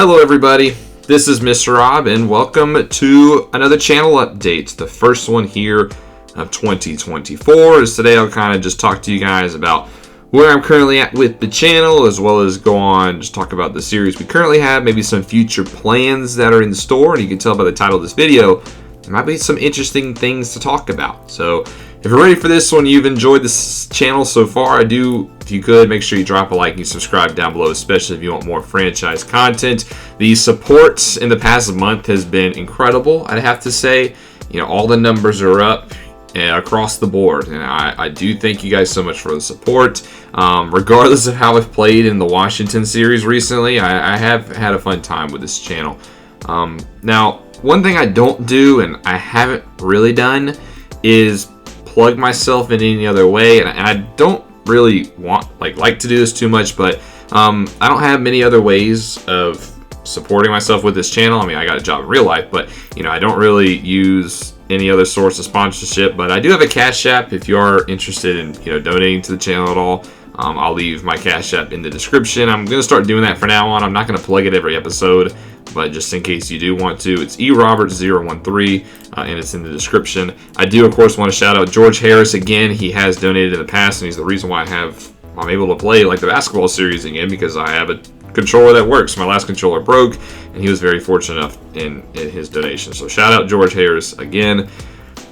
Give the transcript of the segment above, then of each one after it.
Hello everybody, this is Mr. Rob and welcome to another channel update, the first one here of 2024. As today I'll kind of just talk to you guys about where I'm currently at with the channel, as well as go on just talk about the series we currently have, maybe some future plans that are in store. And you can tell by the title of this video, there might be some interesting things to talk about. So if you're ready for this one, you've enjoyed this channel so far, if you could, make sure you drop a like and subscribe down below, especially if you want more franchise content. The support in the past month has been incredible, I'd have to say. You know, all the numbers are up across the board, and I do thank you guys so much for the support. Regardless of how I've played in the Washington series recently, I have had a fun time with this channel. Now, one thing I don't do, and I haven't really done, is plug myself in any other way, and I don't really like to do this too much, but I don't have many other ways of supporting myself with this channel. I mean, I got a job in real life, but you know, I don't really use any other source of sponsorship. But I do have a Cash App if you are interested in donating to the channel at all. I'll leave my Cash App in the description. I'm gonna start doing that from now on. I'm not gonna plug it every episode, but just in case you do want to, it's eRobert013, and it's in the description. I do, of course, want to shout out George Harris again. He has donated in the past, and he's the reason why I'm able to play like the basketball series again, because I have a controller that works. My last controller broke, and he was very fortunate enough in his donation. So shout out George Harris again.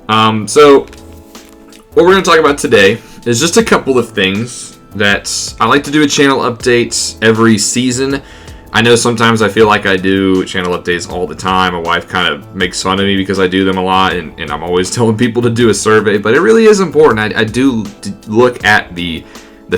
So what we're going to talk about today is just a couple of things that I like to do. A channel updates every season. I know sometimes I feel like I do channel updates all the time. My wife kind of makes fun of me because I do them a lot, and I'm always telling people to do a survey, but it really is important. I do look at the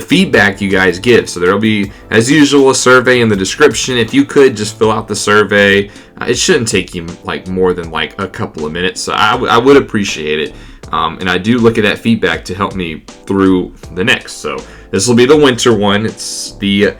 feedback you guys give. So there'll be, as usual, a survey in the description. If you could just fill out the survey, it shouldn't take you more than a couple of minutes. So I would appreciate it. And I do look at that feedback to help me through the next. So this will be the winter one. It's the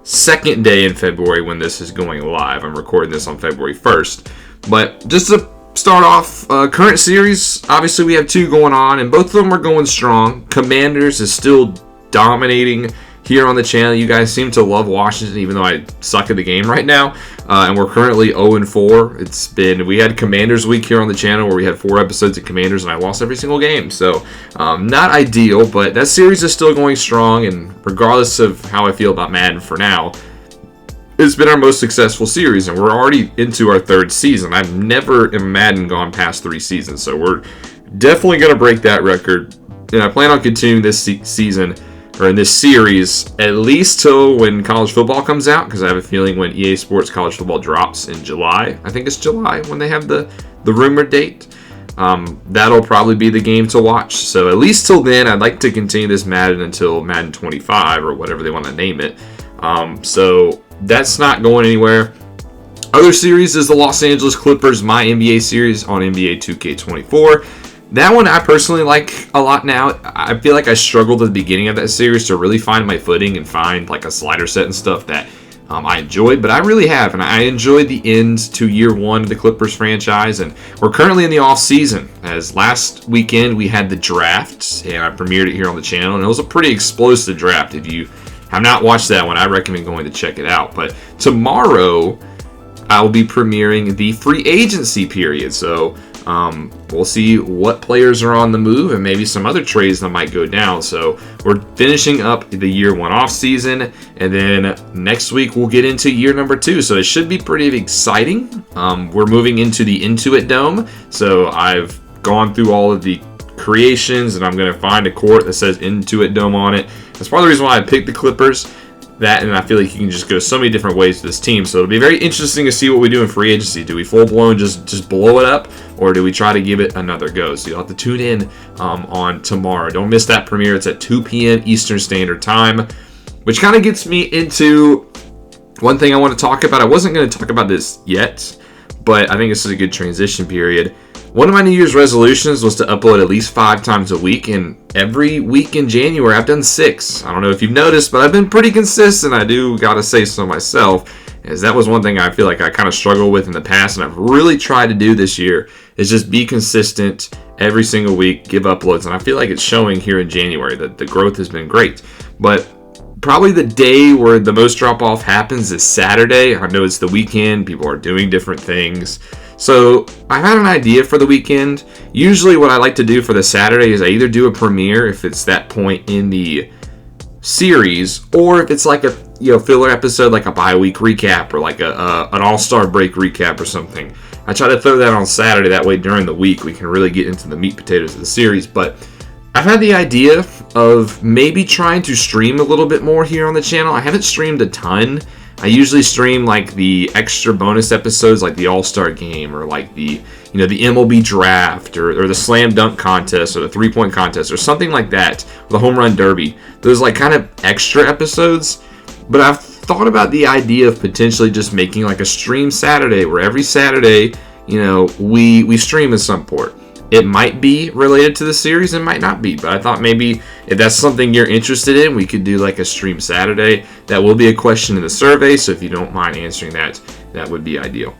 second day in February when this is going live. I'm recording this on February 1st. But just to start off, current series, obviously we have two going on, and both of them are going strong. Commanders is still dominating here on the channel. You guys seem to love Washington, even though I suck at the game right now. And we're currently 0-4. We had Commanders week here on the channel where we had 4 episodes of Commanders, and I lost every single game. So not ideal, but that series is still going strong. And regardless of how I feel about Madden for now, it's been our most successful series, and we're already into our 3rd season. I've never in Madden gone past 3 seasons, so we're definitely going to break that record. And I plan on continuing this season, or in this series, at least till when college football comes out, because I have a feeling when EA Sports college football drops in July, I think it's July when they have the rumored date, that'll probably be the game to watch. So at least till then, I'd like to continue this Madden until Madden 25 or whatever they want to name it. So that's not going anywhere. Other series is the Los Angeles Clippers My NBA series on NBA 2K24. That one I personally like a lot now. I feel like I struggled at the beginning of that series to really find my footing and find a slider set and stuff that I enjoyed, but I really have, and I enjoyed the end to year 1 of the Clippers franchise. And we're currently in the off season, as last weekend we had the draft, and I premiered it here on the channel, and it was a pretty explosive draft. If you have not watched that one, I recommend going to check it out. But tomorrow I'll be premiering the free agency period, so we'll see what players are on the move and maybe some other trades that might go down. So we're finishing up the year 1 off season, and then next week we'll get into year number 2. So it should be pretty exciting. We're moving into the Intuit Dome. So I've gone through all of the creations, and I'm going to find a court that says Intuit Dome on it. That's part of the reason why I picked the Clippers. That, and I feel like you can just go so many different ways with this team. So it'll be very interesting to see what we do in free agency. Do we full-blown just blow it up, or do we try to give it another go? So you'll have to tune in on tomorrow. Don't miss that premiere. It's at 2 p.m. Eastern Standard Time, which kind of gets me into one thing I want to talk about. I wasn't going to talk about this yet, but I think this is a good transition period. One of my New Year's resolutions was to upload at least 5 times a week, and every week in January I've done 6. I don't know if you've noticed, but I've been pretty consistent. I do gotta say so myself, as that was one thing I feel like I kind of struggled with in the past, and I've really tried to do this year, is just be consistent every single week, give uploads, and I feel like it's showing here in January that the growth has been great. But Probably the day where the most drop-off happens is Saturday. I know it's the weekend. People are doing different things. So I've had an idea for the weekend. Usually what I like to do for the Saturday is I either do a premiere if it's that point in the series, or if it's like a filler episode, like a bye-week recap or like an all-star break recap or something. I try to throw that on Saturday. That way during the week we can really get into the meat potatoes of the series. But I've had the idea of maybe trying to stream a little bit more here on the channel. I haven't streamed a ton. I usually stream like the extra bonus episodes, like the All-Star Game, or like the the MLB Draft, or the Slam Dunk Contest, or the 3-point contest, or something like that, or the Home Run Derby. Those like kind of extra episodes. But I've thought about the idea of potentially just making like a stream Saturday, where every Saturday, we stream at some point. It might be related to the series, it might not be, but I thought maybe if that's something you're interested in, we could do like a stream Saturday. That will be a question in the survey, so if you don't mind answering that, that would be ideal.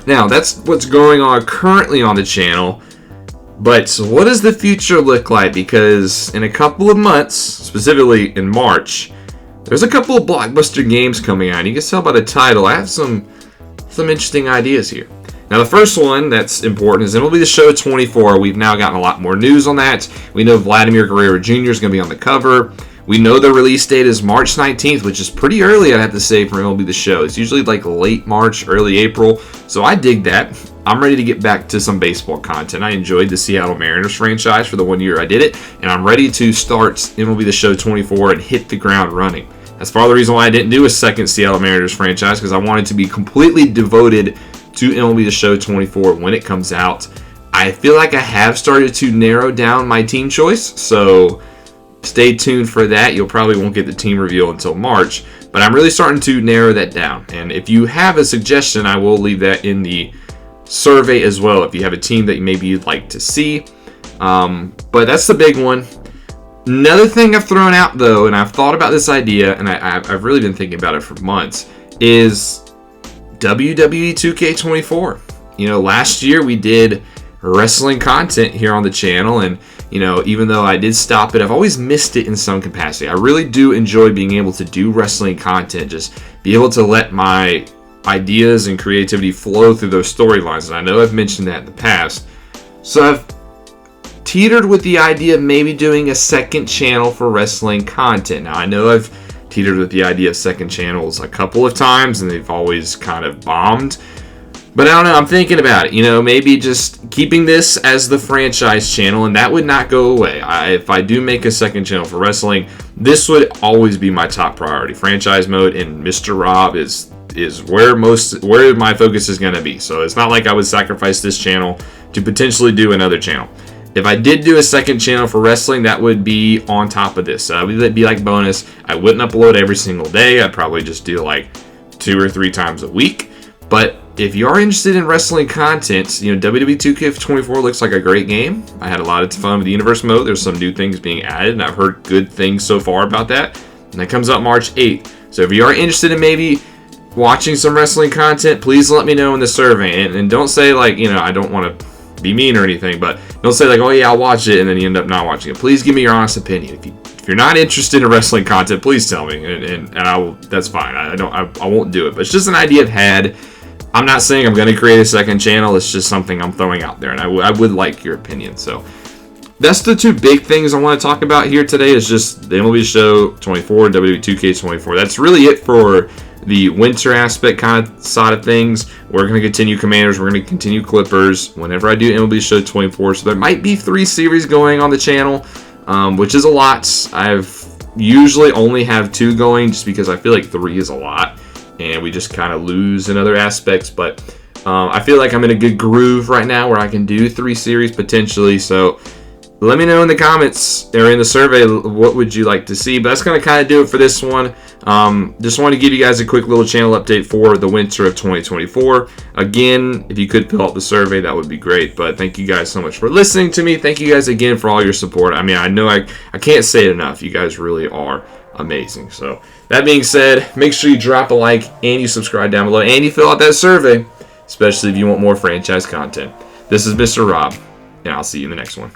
Now, that's what's going on currently on the channel, but what does the future look like? Because in a couple of months, specifically in March, there's a couple of blockbuster games coming out. You can tell by the title, I have some interesting ideas here. Now, the first one that's important is MLB The Show 24. We've now gotten a lot more news on that. We know Vladimir Guerrero Jr. is going to be on the cover. We know the release date is March 19th, which is pretty early, I'd have to say, for MLB The Show. It's usually like late March, early April. So I dig that. I'm ready to get back to some baseball content. I enjoyed the Seattle Mariners franchise for the 1 year I did it, and I'm ready to start MLB The Show 24 and hit the ground running. That's part of the reason why I didn't do a second Seattle Mariners franchise, because I wanted to be completely devoted to MLB The Show 24 when it comes out. I feel like I have started to narrow down my team choice, so stay tuned for that. You'll probably won't get the team reveal until March, but I'm really starting to narrow that down. And if you have a suggestion, I will leave that in the survey as well, if you have a team that maybe you'd like to see. But that's the big one. Another thing I've thrown out, though, and I've thought about this idea, and I've really been thinking about it for months, is WWE 2K24. Last year we did wrestling content here on the channel, and even though I did stop it, I've always missed it in some capacity. I really do enjoy being able to do wrestling content, just be able to let my ideas and creativity flow through those storylines, and I know I've mentioned that in the past. So I've teetered with the idea of maybe doing a second channel for wrestling content. Now, I know I've teetered with the idea of second channels a couple of times, and they've always kind of bombed. But I don't know, I'm thinking about it. Maybe just keeping this as the franchise channel, and that would not go away. If I do make a second channel for wrestling, this would always be my top priority. Franchise mode and Mr. Rob is where my focus is going to be. So it's not like I would sacrifice this channel to potentially do another channel. If I did do a second channel for wrestling, that would be on top of this. It would be like bonus. I wouldn't upload every single day. I'd probably just do like 2 or 3 times a week. But if you are interested in wrestling content, WWE 2K24 looks like a great game. I had a lot of fun with the Universe mode. There's some new things being added, and I've heard good things so far about that. And that comes out March 8th. So if you are interested in maybe watching some wrestling content, please let me know in the survey. And don't say like, I don't want to be mean or anything, but don't say like, oh yeah, I'll watch it, and then you end up not watching it. Please give me your honest opinion. If you're not interested in wrestling content, please tell me, and I will. That's fine. I won't do it. But it's just an idea I've had. I'm not saying I'm going to create a second channel. It's just something I'm throwing out there, and I would like your opinion. So that's the 2 big things I want to talk about here today. Is just the MLB Show 24, WWE 2K24. That's really it for the winter aspect kind of side of things. We're going to continue Commanders. We're going to continue Clippers whenever I do MLB Show 24. So there might be 3 series going on the channel, which is a lot. I've usually only have 2 going just because I feel like 3 is a lot, and we just kind of lose in other aspects. But I feel like I'm in a good groove right now where I can do 3 series potentially. So let me know in the comments or in the survey what would you like to see. But that's going to kind of do it for this one. Just wanted to give you guys a quick little channel update for the winter of 2024. Again, if you could fill out the survey, that would be great. But thank you guys so much for listening to me. Thank you guys again for all your support. I mean, I know I can't say it enough. You guys really are amazing. So that being said, make sure you drop a like and you subscribe down below and you fill out that survey, especially if you want more franchise content. This is Mr. Rob, and I'll see you in the next one.